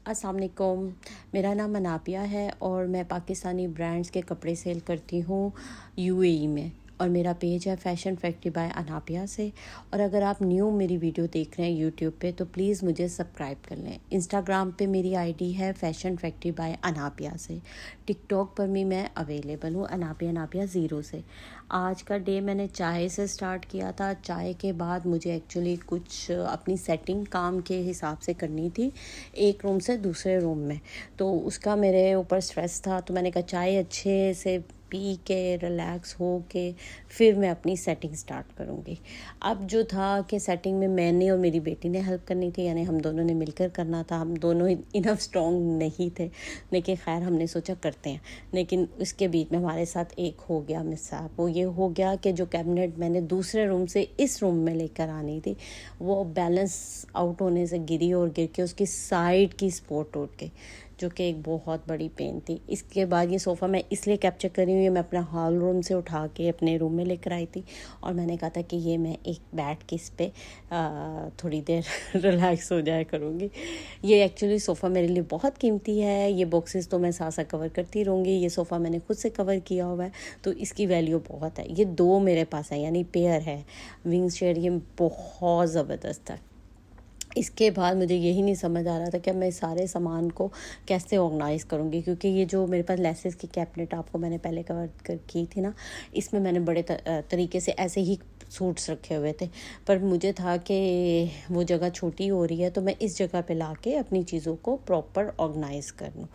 अस्सलाम वालेकुम। मेरा नाम अनापिया है और मैं पाकिस्तानी ब्रांड्स के कपड़े सेल करती हूँ यूएई में, और मेरा पेज है फैशन फैक्ट्री बाय अनापिया से। और अगर आप न्यू मेरी वीडियो देख रहे हैं यूट्यूब पे तो प्लीज़ मुझे सब्सक्राइब कर लें। इंस्टाग्राम पे मेरी आईडी है फैशन फैक्ट्री बाय अनापिया से। टिकटॉक पर भी मैं अवेलेबल हूँ अनापिया 0 से। आज का डे मैंने चाय से स्टार्ट किया था। चाय के बाद मुझे एक्चुअली कुछ अपनी सेटिंग काम के हिसाब से करनी थी, एक रूम से दूसरे रूम में, तो उसका मेरे ऊपर स्ट्रेस था। तो मैंने कहा चाय अच्छे से पी के रिलैक्स हो के फिर मैं अपनी सेटिंग स्टार्ट करूँगी। अब जो था कि सेटिंग में मैंने और मेरी बेटी ने हेल्प करनी थी, यानी हम दोनों ने मिलकर करना था। हम दोनों इनफ स्ट्रॉन्ग नहीं थे, लेकिन खैर हमने सोचा करते हैं। लेकिन उसके बीच में हमारे साथ एक हो गया मिसहैप। वो ये हो गया कि जो कैबिनेट मैंने दूसरे रूम से इस रूम में लेकर आनी थी, वो बैलेंस आउट होने से गिरी और गिर के उसकी साइड की सपोर्ट टूट गई, जो कि एक बहुत बड़ी पेन थी। इसके बाद ये सोफ़ा मैं इसलिए कैप्चर करी हुई है, मैं अपना हॉल रूम से उठा के अपने रूम में लेकर आई थी और मैंने कहा था कि ये मैं एक बैठ के इस पर थोड़ी देर रिलैक्स हो जाया करूँगी। ये एक्चुअली सोफ़ा मेरे लिए बहुत कीमती है। ये बॉक्सेस तो मैं साथ साथ कवर करती रहूँगी। ये सोफ़ा मैंने खुद से कवर किया हुआ है, तो इसकी वैल्यू बहुत है। ये 2 मेरे पास है, यानी पेयर है विंग्स शेयर। ये बहुत ज़बरदस्त है। इसके बाद मुझे यही नहीं समझ आ रहा था कि मैं सारे सामान को कैसे ऑर्गेनाइज़ करूँगी, क्योंकि ये जो मेरे पास लेसेस की कैबिनेट आपको मैंने पहले कवर कर की थी ना, इसमें मैंने बड़े तरीके से ऐसे ही सूट्स रखे हुए थे। पर मुझे था कि वो जगह छोटी हो रही है तो मैं इस जगह पे लाके अपनी चीज़ों को प्रॉपर ऑर्गेनाइज़ कर लूँ।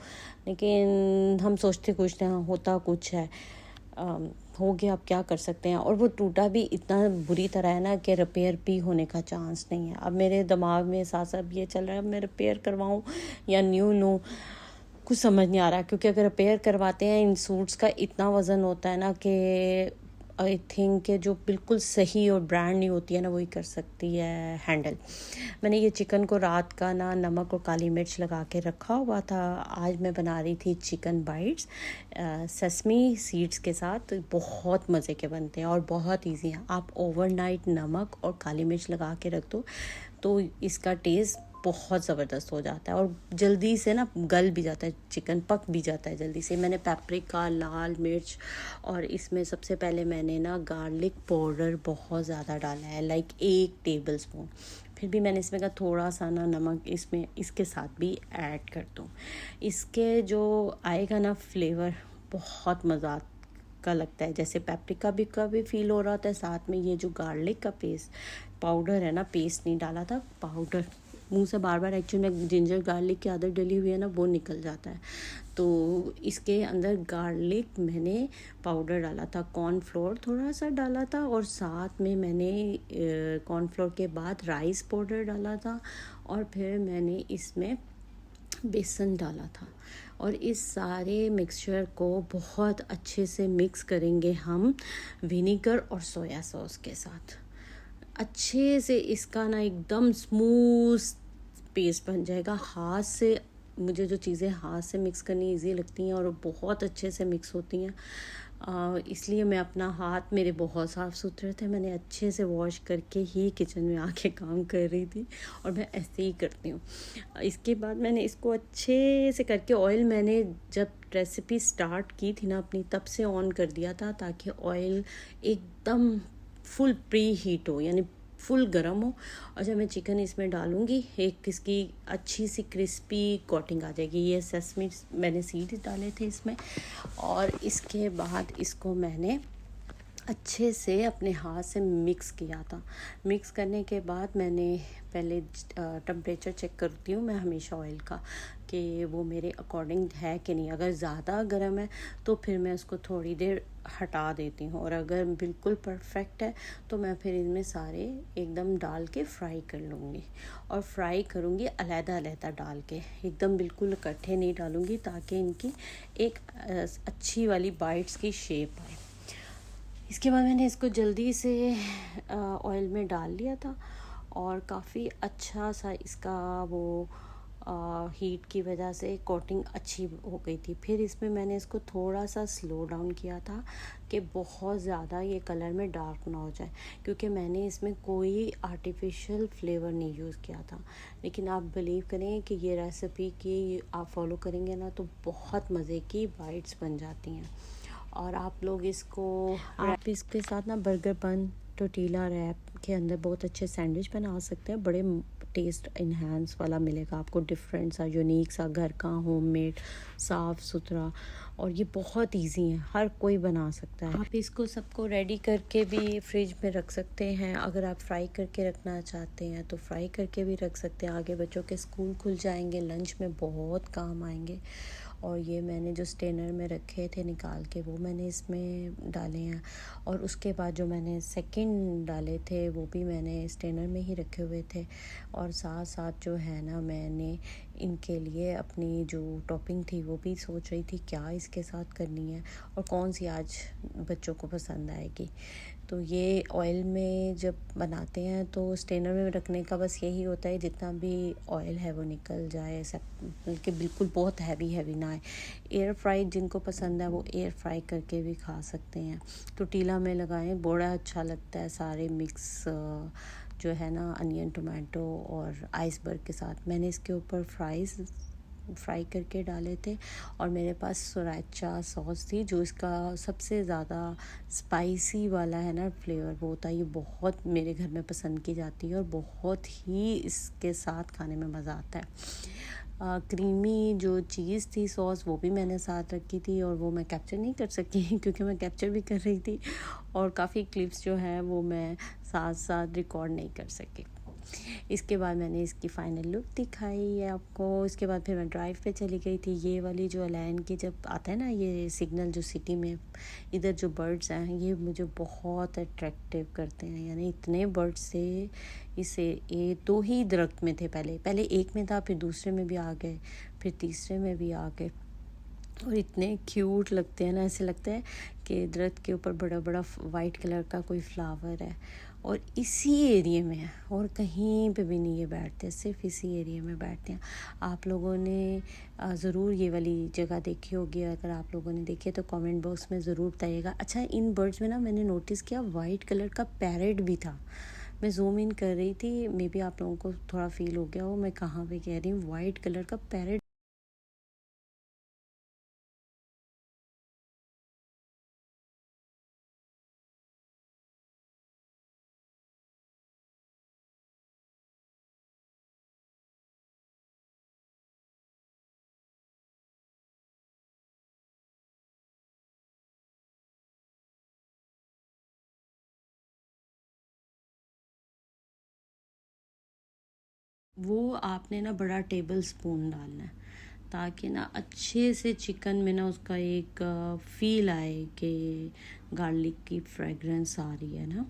लेकिन हम सोचते कुछ ना, होता कुछ है। हो गया, अब क्या कर सकते हैं। और वो टूटा भी इतना बुरी तरह है ना कि रिपेयर भी होने का चांस नहीं है। अब मेरे दिमाग में साथ साथ ये चल रहा है, मैं रिपेयर करवाऊँ या न्यू लूँ, कुछ समझ नहीं आ रहा। क्योंकि अगर रिपेयर करवाते हैं, इन सूट्स का इतना वज़न होता है ना कि आई थिंक कि जो बिल्कुल सही और ब्रांड नहीं होती है ना, वही कर सकती है हैंडल। मैंने ये चिकन को रात का ना नमक और काली मिर्च लगा के रखा हुआ था। आज मैं बना रही थी चिकन बाइट्स सेसमी सीड्स के साथ। बहुत मज़े के बनते हैं और बहुत इजी हैं। आप ओवरनाइट नमक और काली मिर्च लगा के रख दो तो इसका टेस्ट बहुत ज़बरदस्त हो जाता है और जल्दी से ना गल भी जाता है, चिकन पक भी जाता है जल्दी से। मैंने पेपरिका, लाल मिर्च और इसमें सबसे पहले मैंने ना गार्लिक पाउडर बहुत ज़्यादा डाला है, लाइक 1 टेबल स्पून। फिर भी मैंने इसमें कहा थोड़ा सा ना नमक इसमें इसके साथ भी ऐड कर दूँ। इसके जो आएगा ना फ्लेवर बहुत मज़ा का लगता है। जैसे पेपरिका भी का भी फील हो रहा था, साथ में ये जो गार्लिक का पेस्ट पाउडर है ना, पेस्ट नहीं डाला था, पाउडर। मुंह से बार बार एक्चुअली में जिंजर गार्लिक की आदत डली हुई है ना, वो निकल जाता है। तो इसके अंदर गार्लिक मैंने पाउडर डाला था, कॉर्नफ्लोर थोड़ा सा डाला था और साथ में मैंने कॉर्नफ्लोर के बाद राइस पाउडर डाला था और फिर मैंने इसमें बेसन डाला था। और इस सारे मिक्सचर को बहुत अच्छे से मिक्स करेंगे हम विनीगर और सोया सॉस के साथ। अच्छे से इसका ना एकदम स्मूथ पेस्ट बन जाएगा। हाथ से मुझे जो चीज़ें हाथ से मिक्स करनी इजी लगती हैं और बहुत अच्छे से मिक्स होती हैं, इसलिए मैं अपना हाथ मेरे बहुत साफ़ सुथरे थे, मैंने अच्छे से वॉश करके ही किचन में आके काम कर रही थी और मैं ऐसे ही करती हूँ। इसके बाद मैंने इसको अच्छे से करके ऑयल मैंने जब रेसिपी स्टार्ट की थी ना अपनी, तब से ऑन कर दिया था ताकि ऑयल एकदम फुल प्री हीट हो, यानी फुल गरम हो। और जब मैं चिकन इसमें डालूँगी एक इसकी अच्छी सी क्रिस्पी कोटिंग आ जाएगी। ये सेसमी मैंने सीड्स डाले थे इसमें और इसके बाद इसको मैंने अच्छे से अपने हाथ से मिक्स किया था। मिक्स करने के बाद मैंने पहले टेम्परेचर चेक करती हूँ मैं हमेशा ऑयल का, कि वो मेरे अकॉर्डिंग है कि नहीं। अगर ज़्यादा गर्म है तो फिर मैं उसको थोड़ी देर हटा देती हूँ और अगर बिल्कुल परफेक्ट है तो मैं फिर इनमें सारे एकदम डाल के फ्राई कर लूँगी। और फ्राई करूँगी अलग-अलग डाल के, एकदम बिल्कुल इकट्ठे नहीं डालूँगी ताकि इनकी एक अच्छी वाली बाइट्स की शेप आए। इसके बाद मैंने इसको जल्दी से ऑयल में डाल लिया था और काफ़ी अच्छा सा इसका वो हीट की वजह से कोटिंग अच्छी हो गई थी। फिर इसमें मैंने इसको थोड़ा सा स्लो डाउन किया था कि बहुत ज़्यादा ये कलर में डार्क ना हो जाए, क्योंकि मैंने इसमें कोई आर्टिफिशियल फ्लेवर नहीं यूज़ किया था। लेकिन आप बिलीव करें कि ये रेसिपी की आप फॉलो करेंगे ना तो बहुत मज़े की बाइट्स बन जाती हैं। और आप लोग इसको आप इसके साथ ना बर्गर बन, टोटीला रैप के अंदर बहुत अच्छे सैंडविच बना सकते हैं। बड़े टेस्ट इन्हांस वाला मिलेगा आपको, डिफरेंट सा, यूनिक सा, घर का होममेड, साफ़ सुथरा। और ये बहुत इजी है, हर कोई बना सकता है। आप इसको सबको रेडी करके भी फ्रिज में रख सकते हैं। अगर आप फ्राई करके रखना चाहते हैं तो फ्राई करके भी रख सकते हैं। आगे बच्चों के स्कूल खुल जाएंगे, लंच में बहुत काम आएंगे। और ये मैंने जो स्टेनर में रखे थे निकाल के, वो मैंने इसमें डाले हैं। और उसके बाद जो मैंने सेकंड डाले थे वो भी मैंने स्टेनर में ही रखे हुए थे। और साथ साथ जो है ना, मैंने इनके लिए अपनी जो टॉपिंग थी वो भी सोच रही थी क्या इसके साथ करनी है और कौन सी आज बच्चों को पसंद आएगी। तो ये ऑयल में जब बनाते हैं तो स्टेनर में रखने का बस यही होता है, जितना भी ऑयल है वो निकल जाए, ऐसा बल्कि बिल्कुल बहुत हैवी ना है। एयर फ्राई जिनको पसंद है वो एयर फ्राई करके भी खा सकते हैं। टोटीला में लगाएं, बड़ा अच्छा लगता है। सारे मिक्स जो है ना, अनियन, टोमेटो और आइसबर्ग के साथ मैंने इसके ऊपर फ्राई करके डाले थे। और मेरे पास सराचा सॉस थी, जो इसका सबसे ज़्यादा स्पाइसी वाला है ना फ्लेवर, वो होता है। ये बहुत मेरे घर में पसंद की जाती है और बहुत ही इसके साथ खाने में मज़ा आता है। क्रीमी जो चीज़ थी सॉस, वो भी मैंने साथ रखी थी और वो मैं कैप्चर नहीं कर सकी क्योंकि मैं कैप्चर भी कर रही थी और काफ़ी क्लिप्स जो हैं वो मैं साथ साथ रिकॉर्ड नहीं कर सकी। इसके बाद मैंने इसकी फ़ाइनल लुक दिखाई है आपको। इसके बाद फिर मैं ड्राइव पे चली गई थी। ये वाली जो अलायन की जब आता है ना ये सिग्नल, जो सिटी में इधर जो बर्ड्स हैं, ये मुझे बहुत अट्रैक्टिव करते हैं। यानी इतने बर्ड्स थे इसे, ये 2 ही दरख्त में थे। पहले एक में था, फिर दूसरे में भी आ गए, फिर तीसरे में भी आ गए। और इतने क्यूट लगते हैं ना, ऐसे लगता है कि दरख्त के ऊपर बड़ा बड़ा वाइट कलर का कोई फ्लावर है और इसी एरिया में है और कहीं पे भी नहीं ये बैठते, सिर्फ इसी एरिया में बैठते हैं। आप लोगों ने ज़रूर ये वाली जगह देखी होगी। अगर आप लोगों ने देखी है तो कमेंट बॉक्स में ज़रूर बताइएगा। अच्छा, इन बर्ड्स में ना मैंने नोटिस किया वाइट कलर का पैरेट भी था। मैं जूम इन कर रही थी, मे बी आप लोगों को थोड़ा फील हो गया हो मैं कहाँ पे कह रही हूँ। वाइट कलर का पैरेट वो आपने ना बड़ा टेबल स्पून डालना है, ताकि ना अच्छे से चिकन में ना उसका एक फील आए कि गार्लिक की फ्रेगरेंस आ रही है ना।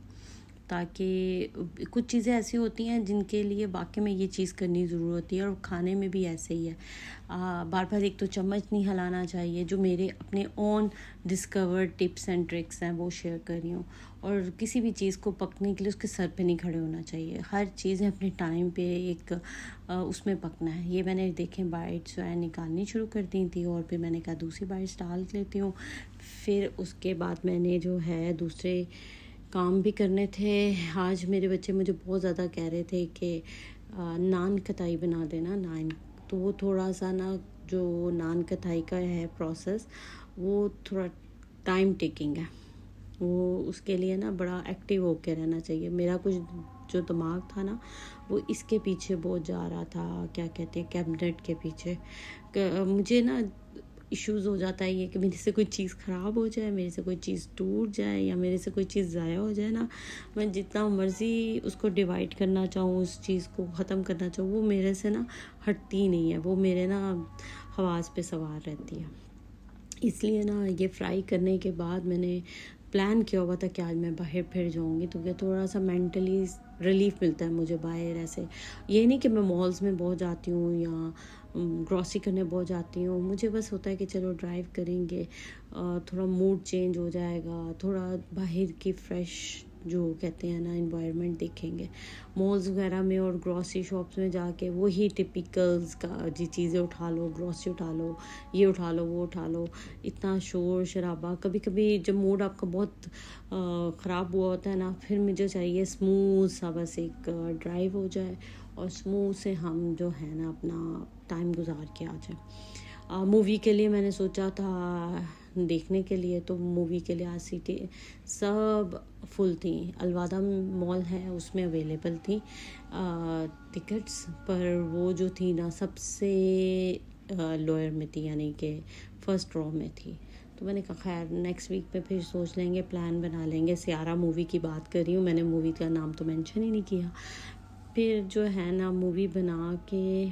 ताकि कुछ चीज़ें ऐसी होती हैं जिनके लिए वाकई में ये चीज़ करनी ज़रूर होती है और खाने में भी ऐसे ही है। बार बार एक तो चम्मच नहीं हिलाना चाहिए, जो मेरे अपने own discovered tips and tricks हैं वो शेयर कर रही हूँ। और किसी भी चीज़ को पकने के लिए उसके सर पे नहीं खड़े होना चाहिए। हर चीज़ें अपने टाइम पे एक उसमें पकना है। ये मैंने देखें बाइट्स जो है निकालनी शुरू कर दी थी और फिर मैंने कहा दूसरी बाइट्स डाल लेती हूँ। फिर उसके बाद मैंने जो है दूसरे काम भी करने थे। आज मेरे बच्चे मुझे बहुत ज़्यादा कह रहे थे कि नान कताई बना देना नान। तो वो थोड़ा सा ना, जो नान कताई का है प्रोसेस, वो थोड़ा टाइम टेकिंग है। वो उसके लिए ना बड़ा एक्टिव होके रहना चाहिए। मेरा कुछ जो दिमाग था ना वो इसके पीछे बहुत जा रहा था, क्या कहते हैं, कैबिनेट के पीछे। मुझे ना इश्यूज़ हो जाता है ये कि मेरे से कोई चीज़ ख़राब हो जाए, मेरे से कोई चीज़ टूट जाए या मेरे से कोई चीज़ ज़ाया हो जाए ना, मैं जितना मर्ज़ी उसको डिवाइड करना चाहूँ, उस चीज़ को ख़त्म करना चाहूँ, वो मेरे से ना हटती नहीं है। वो मेरे ना हवास पे सवार रहती है। इसलिए ना ये फ्राई करने के बाद मैंने प्लान किया हुआ था कि आज मैं बाहर फिर जाऊंगी, तो क्या थोड़ा सा मेंटली रिलीफ मिलता है मुझे बाहर। ऐसे ये नहीं कि मैं मॉल्स में बहुत जाती हूँ या ग्रॉसरी करने बहुत जाती हूँ। मुझे बस होता है कि चलो ड्राइव करेंगे, थोड़ा मूड चेंज हो जाएगा, थोड़ा बाहर की फ्रेश जो कहते हैं ना इन्वायरमेंट देखेंगे। मॉल्स वगैरह में और ग्रॉसरी शॉप्स में जाके वही टिपिकल्स का जी चीज़ें उठा लो, ग्रॉसरी उठा लो, ये उठा लो, वो उठा लो, इतना शोर शराबा। कभी कभी जब मूड आपका बहुत ख़राब हुआ होता है ना, फिर मुझे चाहिए स्मूथ सा बस एक ड्राइव हो जाए और स्मूथ से हम जो है ना अपना टाइम गुजार के आ जाए। मूवी के लिए मैंने सोचा था देखने के लिए, तो मूवी के लिए आज सीटें सब फुल थी। अलवादा मॉल है उसमें अवेलेबल थी टिकट्स, पर वो जो थी ना सबसे लोअर में थी, यानी कि फर्स्ट रो में थी। तो मैंने कहा खैर नेक्स्ट वीक पे फिर सोच लेंगे, प्लान बना लेंगे। सियारा मूवी की बात कर रही हूँ, मैंने मूवी का नाम तो मेंशन ही नहीं किया। फिर जो है ना मूवी बना के